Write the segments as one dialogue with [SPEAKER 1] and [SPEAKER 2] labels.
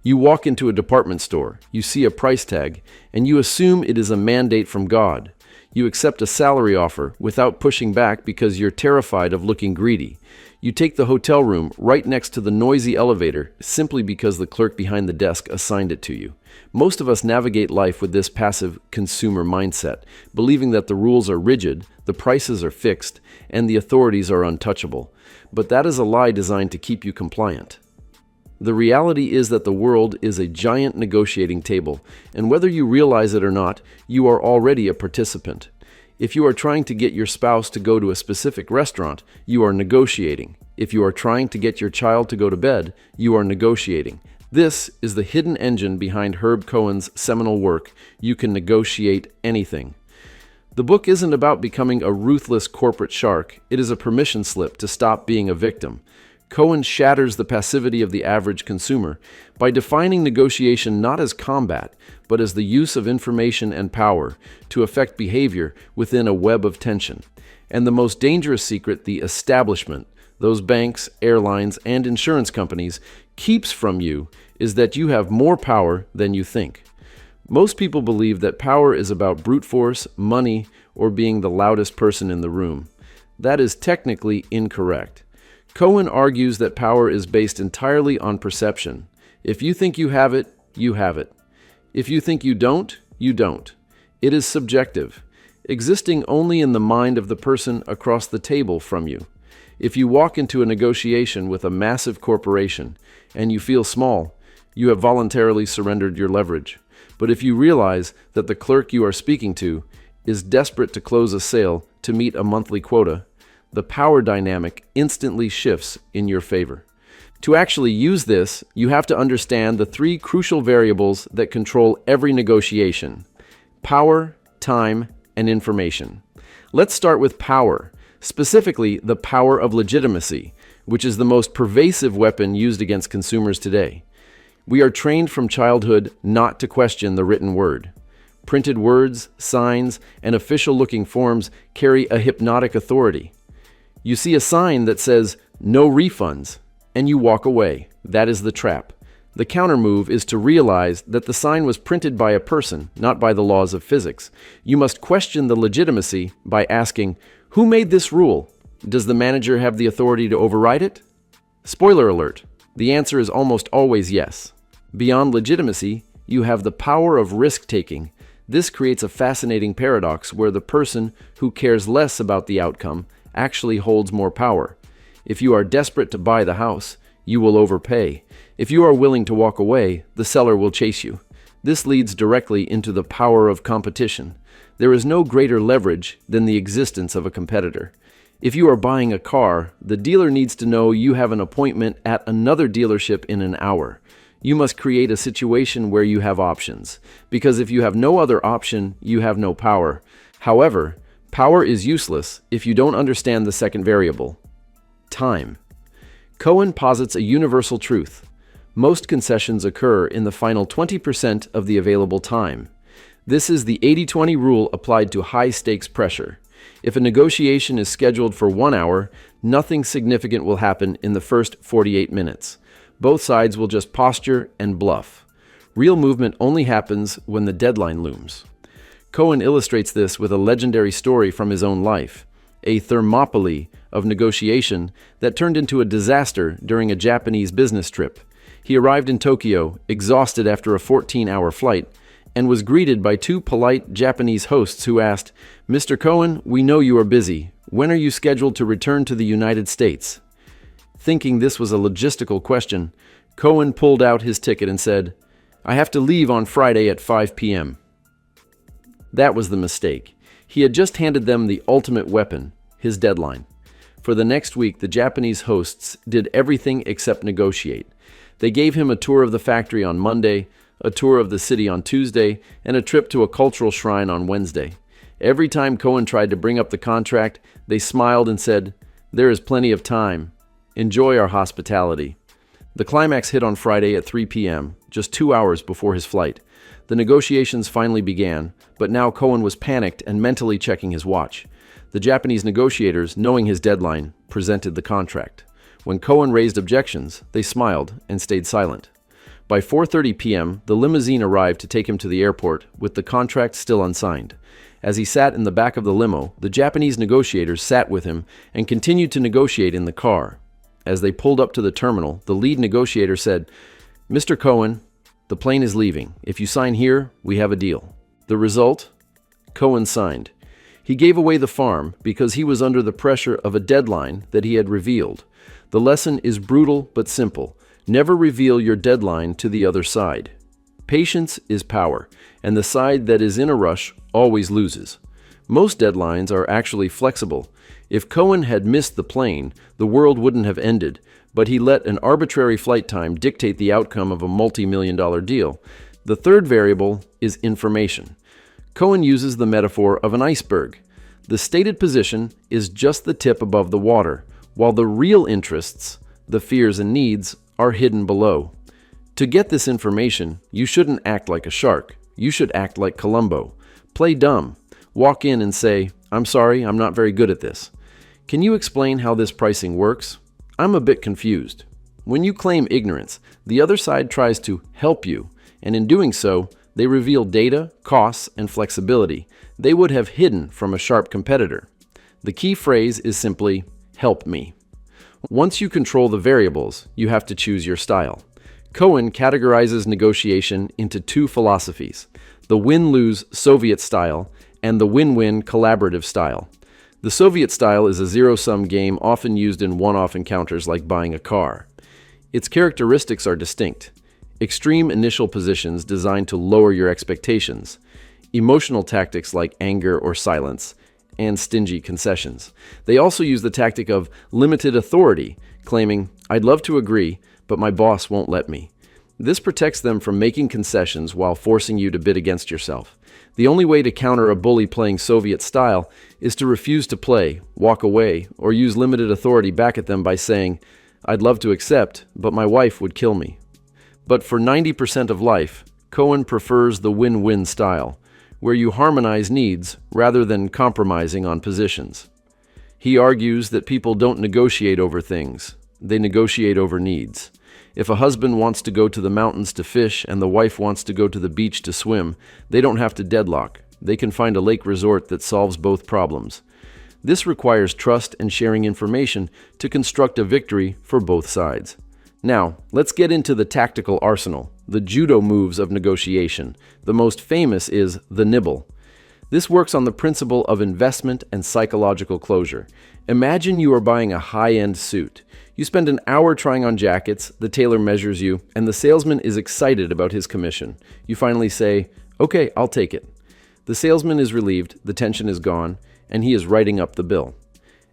[SPEAKER 1] You walk into a department store, you see a price tag, and you assume it is a mandate from God. You accept a salary offer without pushing back because you're terrified of looking greedy. You take the hotel room right next to the noisy elevator simply because the clerk behind the desk assigned it to you. Most of us navigate life with this passive consumer mindset, believing that the rules are rigid, the prices are fixed, and the authorities are untouchable. But that is a lie designed to keep you compliant. The reality is that the world is a giant negotiating table, and whether you realize it or not, you are already a participant. If you are trying to get your spouse to go to a specific restaurant, you are negotiating. If you are trying to get your child to go to bed, you are negotiating. This is the hidden engine behind Herb Cohen's seminal work, You Can Negotiate Anything. The book isn't about becoming a ruthless corporate shark, it is a permission slip to stop being a victim. Cohen shatters the passivity of the average consumer by defining negotiation not as combat, but as the use of information and power to affect behavior within a web of tension. And the most dangerous secret the establishment, those banks, airlines, and insurance companies, keeps from you is that you have more power than you think. Most people believe that power is about brute force, money, or being the loudest person in the room. That is technically incorrect. Cohen argues that power is based entirely on perception. If you think you have it, you have it. If you think you don't, you don't. It is subjective, existing only in the mind of the person across the table from you. If you walk into a negotiation with a massive corporation and you feel small, you have voluntarily surrendered your leverage. But if you realize that the clerk you are speaking to is desperate to close a sale to meet a monthly quota, the power dynamic instantly shifts in your favor. To actually use this, you have to understand the three crucial variables that control every negotiation: power, time, and information. Let's start with power, specifically the power of legitimacy, which is the most pervasive weapon used against consumers today. We are trained from childhood not to question the written word. Printed words, signs, and official-looking forms carry a hypnotic authority. You see a sign that says, "No refunds," and you walk away. That is the trap. The counter move is to realize that the sign was printed by a person, not by the laws of physics. You must question the legitimacy by asking, who made this rule? Does the manager have the authority to override it? Spoiler alert, the answer is almost always yes. Beyond legitimacy, you have the power of risk-taking. This creates a fascinating paradox where the person who cares less about the outcome actually holds more power. If you are desperate to buy the house, you will overpay. If you are willing to walk away, the seller will chase you. This leads directly into the power of competition. There is no greater leverage than the existence of a competitor. If you are buying a car, the dealer needs to know you have an appointment at another dealership in an hour. You must create a situation where you have options, because if you have no other option, you have no power. However, power is useless if you don't understand the second variable: time. Cohen posits a universal truth. Most concessions occur in the final 20% of the available time. This is the 80-20 rule applied to high-stakes pressure. If a negotiation is scheduled for 1 hour, nothing significant will happen in the first 48 minutes. Both sides will just posture and bluff. Real movement only happens when the deadline looms. Cohen illustrates this with a legendary story from his own life, a Thermopylae of negotiation that turned into a disaster during a Japanese business trip. He arrived in Tokyo, exhausted after a 14-hour flight, and was greeted by two polite Japanese hosts who asked, "Mr. Cohen, we know you are busy. When are you scheduled to return to the United States?" Thinking this was a logistical question, Cohen pulled out his ticket and said, "I have to leave on Friday at 5 p.m. That was the mistake. He had just handed them the ultimate weapon, his deadline. For the next week, the Japanese hosts did everything except negotiate. They gave him a tour of the factory on Monday, a tour of the city on Tuesday, and a trip to a cultural shrine on Wednesday. Every time Cohen tried to bring up the contract, they smiled and said, "There is plenty of time. Enjoy our hospitality." The climax hit on Friday at 3 p.m., just 2 hours before his flight. The negotiations finally began, but now Cohen was panicked and mentally checking his watch. The Japanese negotiators, knowing his deadline, presented the contract. When Cohen raised objections, they smiled and stayed silent. By 4:30 p.m., the limousine arrived to take him to the airport, with the contract still unsigned. As he sat in the back of the limo, the Japanese negotiators sat with him and continued to negotiate in the car. As they pulled up to the terminal, the lead negotiator said, "Mr. Cohen, the plane is leaving. If you sign here, we have a deal." The result? Cohen signed. He gave away the farm because he was under the pressure of a deadline that he had revealed. The lesson is brutal but simple. Never reveal your deadline to the other side. Patience is power, and the side that is in a rush always loses. Most deadlines are actually flexible. If Cohen had missed the plane, the world wouldn't have ended, but he let an arbitrary flight time dictate the outcome of a multi-million-dollar deal. The third variable is information. Cohen uses the metaphor of an iceberg. The stated position is just the tip above the water, while the real interests, the fears and needs, are hidden below. To get this information, you shouldn't act like a shark. You should act like Columbo. Play dumb. Walk in and say, "I'm sorry, I'm not very good at this. Can you explain how this pricing works? I'm a bit confused." When you claim ignorance, the other side tries to help you, and in doing so, they reveal data, costs, and flexibility they would have hidden from a sharp competitor. The key phrase is simply, "Help me." Once you control the variables, you have to choose your style. Cohen categorizes negotiation into two philosophies: the win-lose Soviet style and the win-win collaborative style. The Soviet style is a zero-sum game often used in one-off encounters like buying a car. Its characteristics are distinct. Extreme initial positions designed to lower your expectations, emotional tactics like anger or silence, and stingy concessions. They also use the tactic of limited authority, claiming, "I'd love to agree, but my boss won't let me." This protects them from making concessions while forcing you to bid against yourself. The only way to counter a bully playing Soviet style is to refuse to play, walk away, or use limited authority back at them by saying, "I'd love to accept, but my wife would kill me." But for 90% of life, Cohen prefers the win-win style, where you harmonize needs rather than compromising on positions. He argues that people don't negotiate over things, they negotiate over needs. If a husband wants to go to the mountains to fish and the wife wants to go to the beach to swim, they don't have to deadlock. They can find a lake resort that solves both problems. This requires trust and sharing information to construct a victory for both sides. Now, let's get into the tactical arsenal, the judo moves of negotiation. The most famous is the Nibble. This works on the principle of investment and psychological closure. Imagine you are buying a high-end suit. You spend an hour trying on jackets, the tailor measures you, and the salesman is excited about his commission. You finally say, "Okay, I'll take it." The salesman is relieved, the tension is gone, and he is writing up the bill.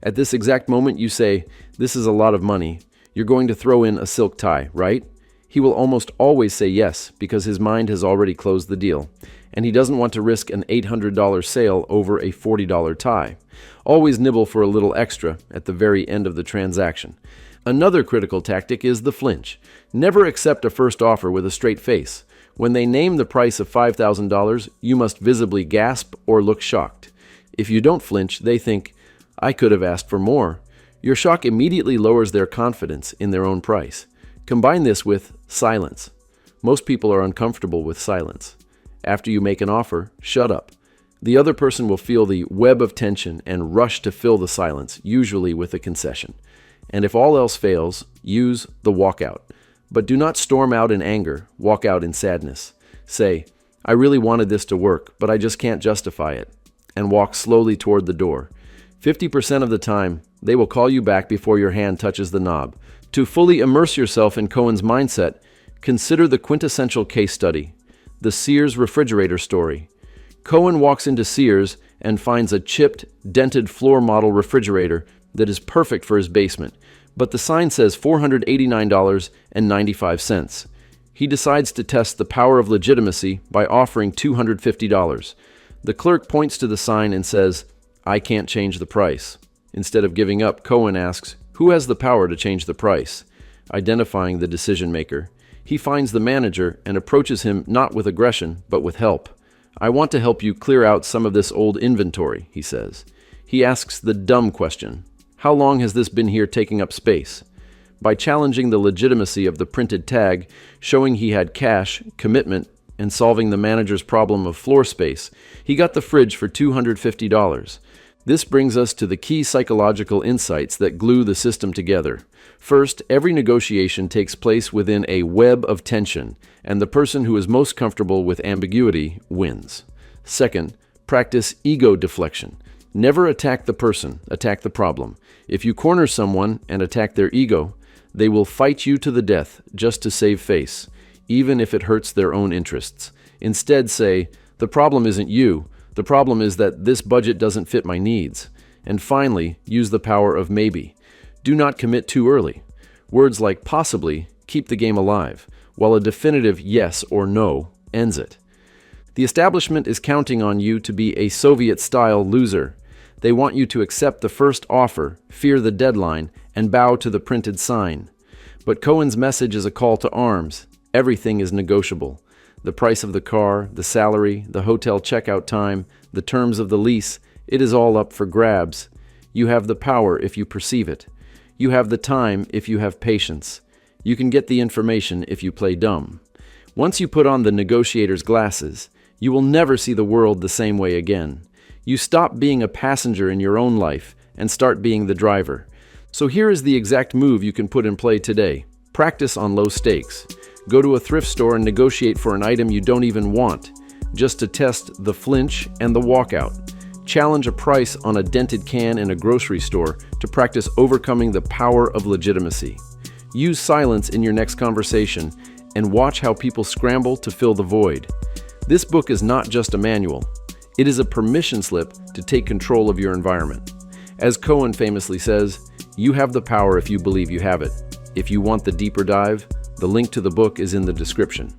[SPEAKER 1] At this exact moment you say, "This is a lot of money. You're going to throw in a silk tie, right?" He will almost always say yes, because his mind has already closed the deal, and he doesn't want to risk an $800 sale over a $40 tie. Always nibble for a little extra at the very end of the transaction. Another critical tactic is the flinch. Never accept a first offer with a straight face. When they name the price of $5,000, you must visibly gasp or look shocked. If you don't flinch, they think, "I could have asked for more." Your shock immediately lowers their confidence in their own price. Combine this with silence. Most people are uncomfortable with silence. After you make an offer, shut up. The other person will feel the web of tension and rush to fill the silence, usually with a concession. And if all else fails, use the walkout. But do not storm out in anger, walk out in sadness. Say, "I really wanted this to work, but I just can't justify it," and walk slowly toward the door. 50% of the time, they will call you back before your hand touches the knob. To fully immerse yourself in Cohen's mindset, consider the quintessential case study, the Sears refrigerator story. Cohen walks into Sears and finds a chipped, dented floor model refrigerator that is perfect for his basement, but the sign says $489.95. He decides to test the power of legitimacy by offering $250. The clerk points to the sign and says, "I can't change the price." Instead of giving up, Cohen asks, "Who has the power to change the price?" Identifying the decision maker, he finds the manager and approaches him not with aggression, but with help. "I want to help you clear out some of this old inventory," he says. He asks the dumb question, "How long has this been here taking up space?" By challenging the legitimacy of the printed tag, showing he had cash, commitment, and solving the manager's problem of floor space, he got the fridge for $250. This brings us to the key psychological insights that glue the system together. First, every negotiation takes place within a web of tension, and the person who is most comfortable with ambiguity wins. Second, practice ego deflection. Never attack the person, attack the problem. If you corner someone and attack their ego, they will fight you to the death just to save face, even if it hurts their own interests. Instead say, "The problem isn't you. The problem is that this budget doesn't fit my needs." And finally, use the power of maybe. Do not commit too early. Words like possibly keep the game alive, while a definitive yes or no ends it. The establishment is counting on you to be a Soviet-style loser. They want you to accept the first offer, fear the deadline, and bow to the printed sign. But Cohen's message is a call to arms. Everything is negotiable. The price of the car, the salary, the hotel checkout time, the terms of the lease, it is all up for grabs. You have the power if you perceive it. You have the time if you have patience. You can get the information if you play dumb. Once you put on the negotiator's glasses, you will never see the world the same way again. You stop being a passenger in your own life and start being the driver. So here is the exact move you can put in play today. Practice on low stakes. Go to a thrift store and negotiate for an item you don't even want, just to test the flinch and the walkout. Challenge a price on a dented can in a grocery store to practice overcoming the power of legitimacy. Use silence in your next conversation and watch how people scramble to fill the void. This book is not just a manual. It is a permission slip to take control of your environment. As Cohen famously says, you have the power if you believe you have it. If you want the deeper dive, the link to the book is in the description.